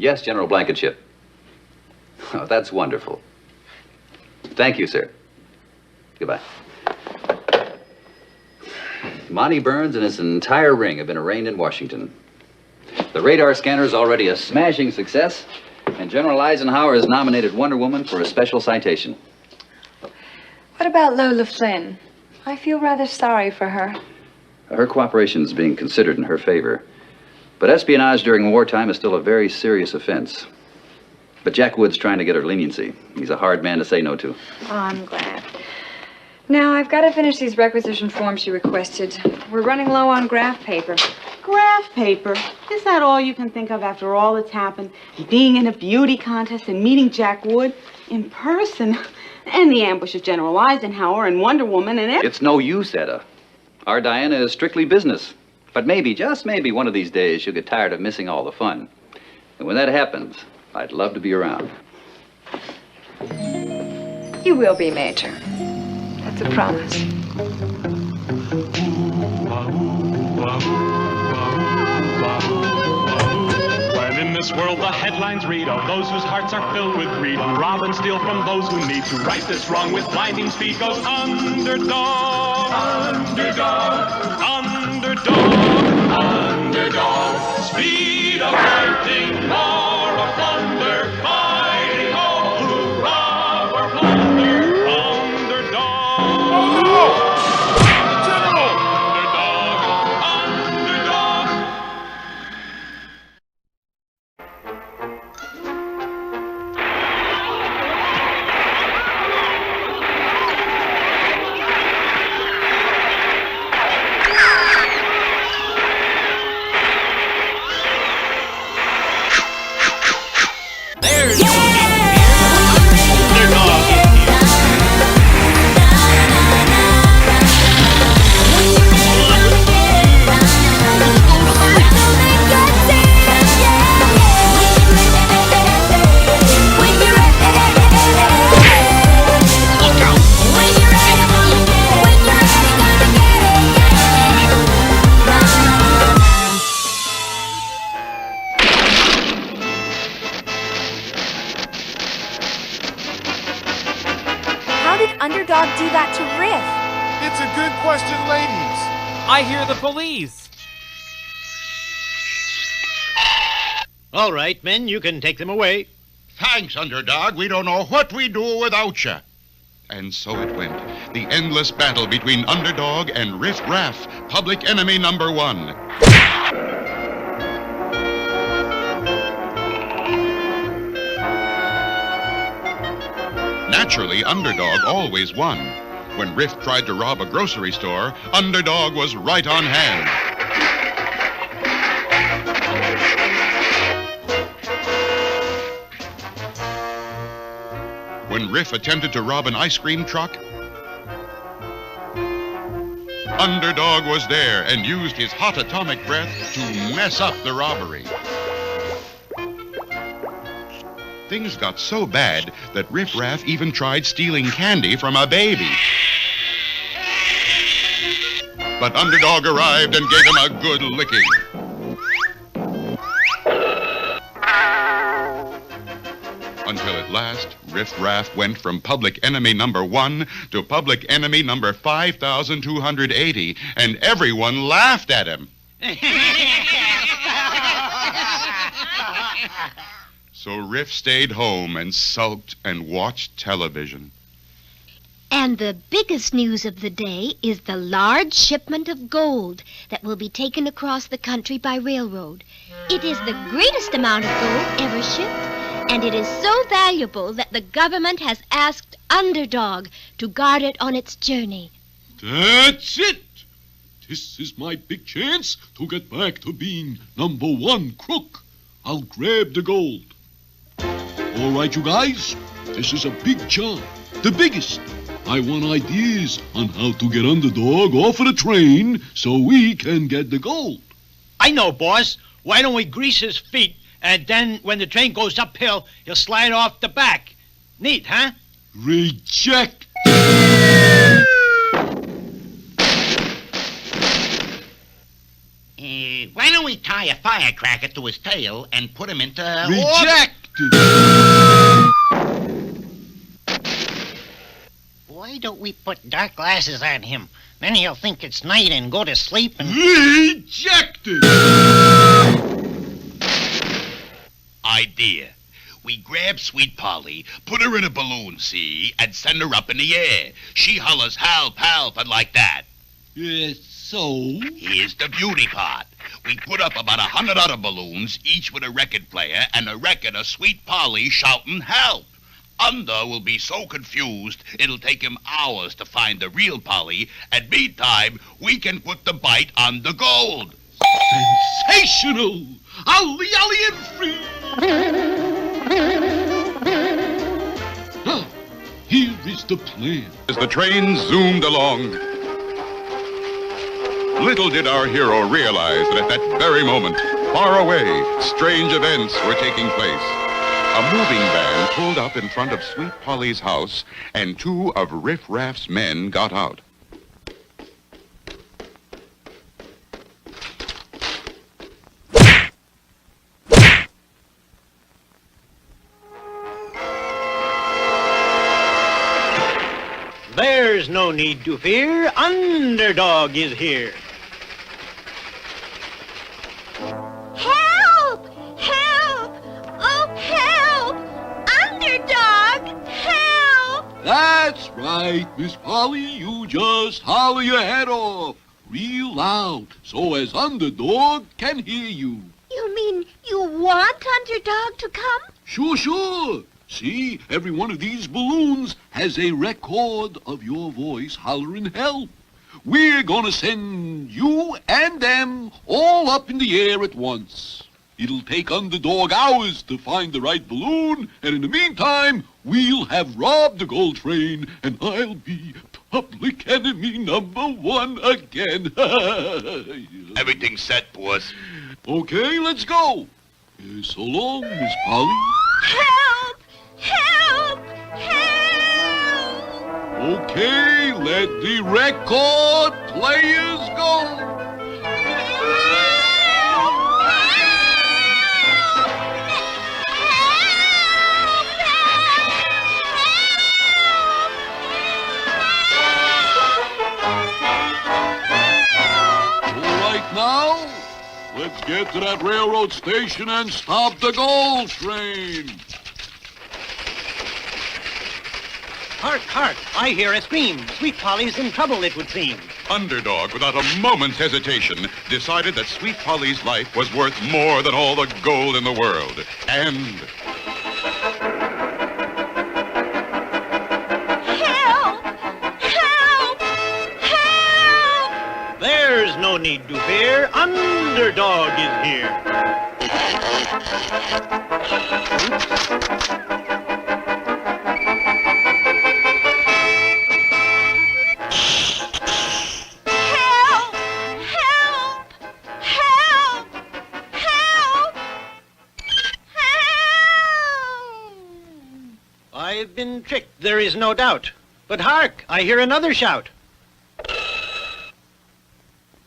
Yes, General Blankenship. Oh, that's wonderful. Thank you, sir. Goodbye. Monty Burns and his entire ring have been arraigned in Washington. The radar scanner is already a smashing success, and General Eisenhower has nominated Wonder Woman for a special citation. What about Lola Flynn? I feel rather sorry for her. Her cooperation is being considered in her favor. But espionage during wartime is still a very serious offense. But Jack Wood's trying to get her leniency. He's a hard man to say no to. Oh, I'm glad. Now, I've got to finish these requisition forms she requested. We're running low on graph paper. Graph paper? Is that all you can think of after all that's happened? Being in a beauty contest and meeting Jack Wood in person. And the ambush of General Eisenhower and Wonder Woman and everything. It's no use, Etta. Our Diana is strictly business. But maybe, just maybe, one of these days she'll get tired of missing all the fun. And when that happens, I'd love to be around. You will be, Major. That's a promise. When in this world the headlines read of those whose hearts are filled with greed, who rob and steal from those who need to right this wrong with blinding speed, goes underdog, underdog, underdog, underdog. Speed of lightning, roar of thunder, fighting all who rob or plunder. Underdog. Oh no! General! Underdog, underdog. Underdog do that to Riff? It's a good question, ladies. I hear the police. All right, men, you can take them away. Thanks, Underdog. We don't know what we'd do without you. And so it went. The endless battle between Underdog and Riff Raff, public enemy number one. Naturally, Underdog always won. When Riff tried to rob a grocery store, Underdog was right on hand. When Riff attempted to rob an ice cream truck, Underdog was there and used his hot atomic breath to mess up the robbery. Things got so bad that Riff Raff even tried stealing candy from a baby. But Underdog arrived and gave him a good licking. Until at last, Riff Raff went from public enemy number one to public enemy number 5,280, and everyone laughed at him. So Riff stayed home and sulked and watched television. And the biggest news of the day is the large shipment of gold that will be taken across the country by railroad. It is the greatest amount of gold ever shipped, and it is so valuable that the government has asked Underdog to guard it on its journey. That's it! This is my big chance to get back to being number one crook. I'll grab the gold. All right, you guys, this is a big job, the biggest. I want ideas on how to get Underdog off of the train so we can get the gold. I know, boss. Why don't we grease his feet, and then when the train goes uphill, he'll slide off the back. Neat, huh? Reject. Why don't we tie a firecracker to his tail and put him into... Rejected! Why don't we put dark glasses on him? Then he'll think it's night and go to sleep and... Rejected! Idea. We grab Sweet Polly, put her in a balloon, see, and send her up in the air. She hollers, help, help, and like that. Yes, so? Here's the beauty part. We put up about 100 other balloons, each with a record player, and a record of Sweet Polly shouting help. Under will be so confused, it'll take him hours to find the real Polly, and meantime, we can put the bite on the gold. Sensational! Ollie, ollie, and free! Now, here is the plan. As the train zoomed along, little did our hero realize that at that very moment, far away, strange events were taking place. A moving van pulled up in front of Sweet Polly's house, and two of Riff Raff's men got out. There's no need to fear. Underdog is here. Help! Help! Oh, help! Underdog! Help! That's right, Miss Polly. You just holler your head off real loud so as Underdog can hear you. You mean you want Underdog to come? Sure, sure. See, every one of these balloons has a record of your voice hollering help. We're gonna send you and them all up in the air at once. It'll take Underdog hours to find the right balloon, and in the meantime, we'll have robbed the gold train, and I'll be public enemy #1 again. Everything's set, boss. Okay, let's go. So long, Miss Polly. Help! Help! Help! Okay, let the record players go. All right now, let's get to that railroad station and stop the gold train. Hark, hark! I hear a scream. Sweet Polly's in trouble, it would seem. Underdog, without a moment's hesitation, decided that Sweet Polly's life was worth more than all the gold in the world. And... Help! Help! Help! There's no need to fear. Underdog is here. Help! Help! Help! Help! Help! I've been tricked, there is no doubt. But hark, I hear another shout.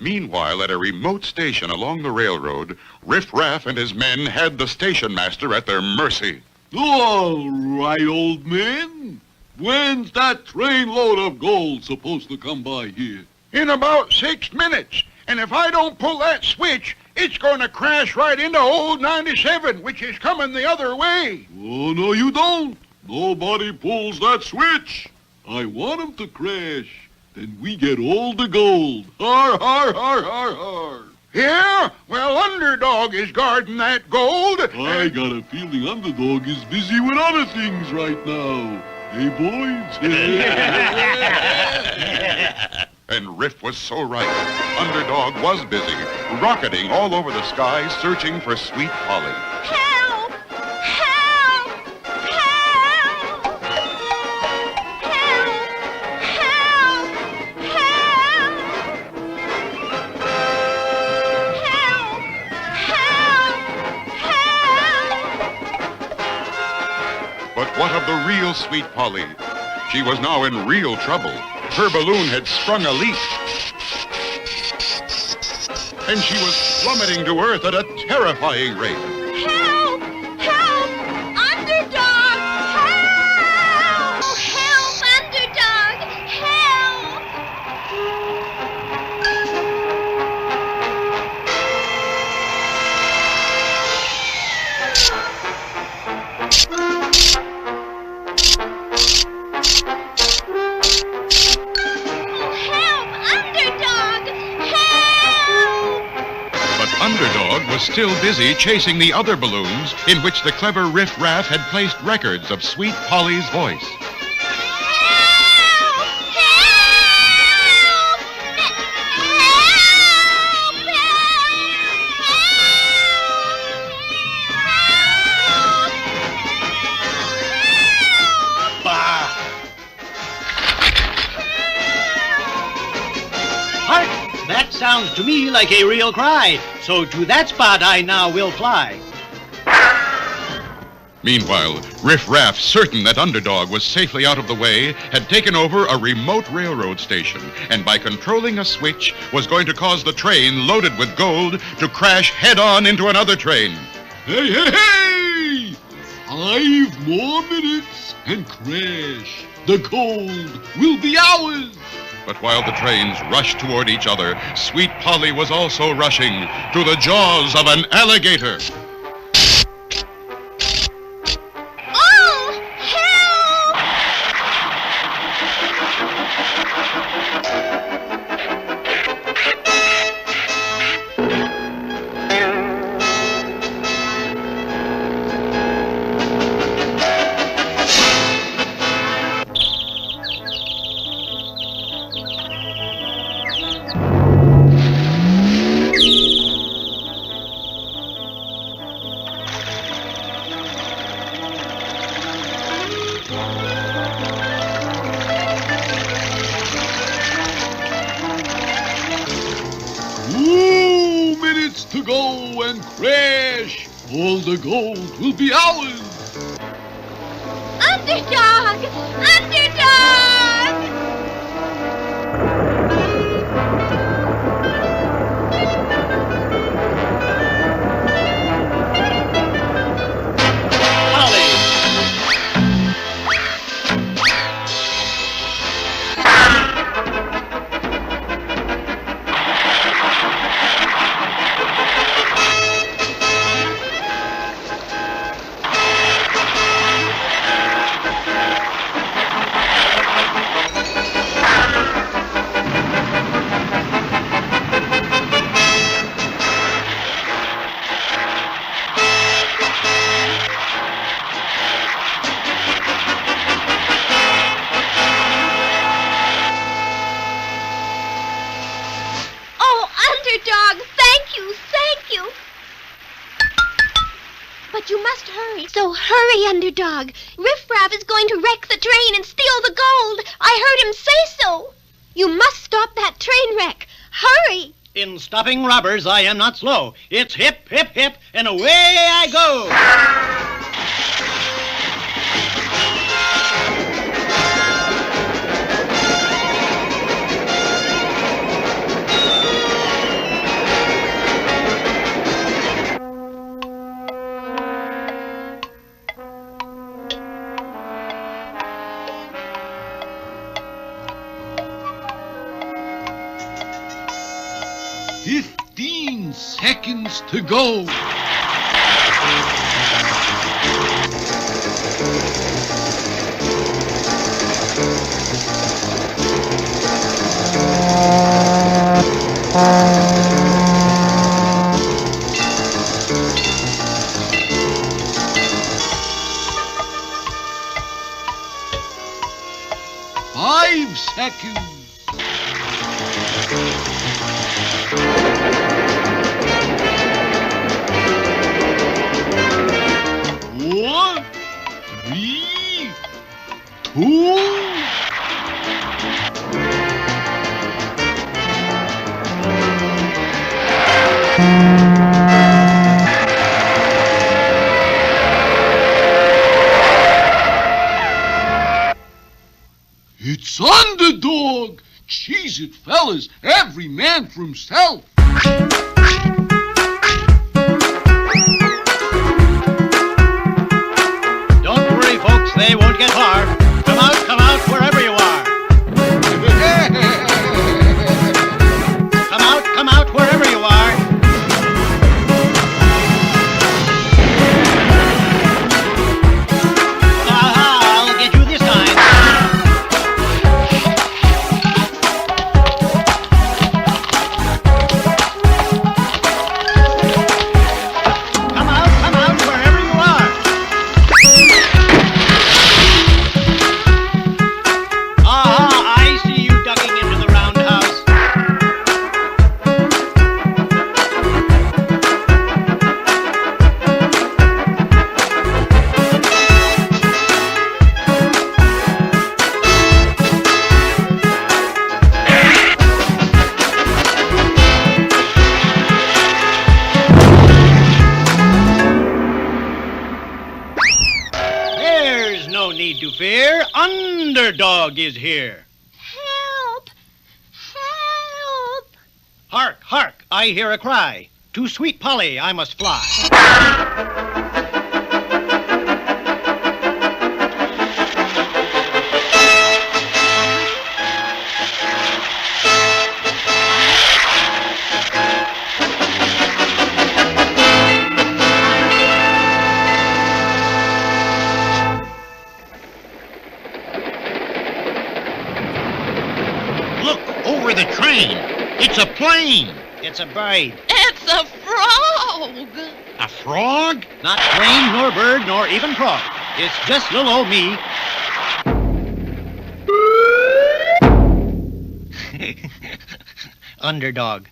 Meanwhile, at a remote station along the railroad, Riff Raff and his men had the station master at their mercy. All right, old man. When's that trainload of gold supposed to come by here? In about 6 minutes. And if I don't pull that switch, it's going to crash right into old 97, which is coming the other way. Oh, no, you don't. Nobody pulls that switch. I want him to crash. Then we get all the gold. Har, har, har, har, har. Yeah? Well, Underdog is guarding that gold. I got a feeling Underdog is busy with other things right now. Hey, boys? And Riff was so right. Underdog was busy, rocketing all over the sky, searching for Sweet Polly. Help! Help! Help! Help! Help! Help! Help! Help! But what of the real Sweet Polly? She was now in real trouble. Her balloon had sprung a leak. and she was plummeting to earth at a terrifying rate. Help! Help! Underdog! Help! Oh, help, Underdog! Help! Underdog was still busy chasing the other balloons in which the clever Riff Raff had placed records of Sweet Polly's voice. That sounds to me like a real cry, so to that spot I now will fly. Meanwhile, Riff Raff, certain that Underdog was safely out of the way, had taken over a remote railroad station, and by controlling a switch, was going to cause the train loaded with gold to crash head-on into another train. Hey, hey, hey! 5 more minutes and crash. The gold will be ours. But while the trains rushed toward each other, Sweet Polly was also rushing to the jaws of an alligator. Oh, help! To go and crash. All the gold will be ours. Underdog! Underdog! But you must hurry. So hurry, Underdog. Riff Raff is going to wreck the train and steal the gold. I heard him say so. You must stop that train wreck. Hurry. In stopping robbers, I am not slow. It's hip, hip, hip, and away I go. Seconds to go. Five seconds. It's Underdog! Cheese it, fellas, every man for himself. need to fear. Underdog is here. Help! Help! Hark, hark, I hear a cry. To Sweet Polly I must fly. Look, over the train. It's a plane. It's a bird. It's a frog! A frog? Not plane, nor bird, nor even frog. It's just little old me. Underdog.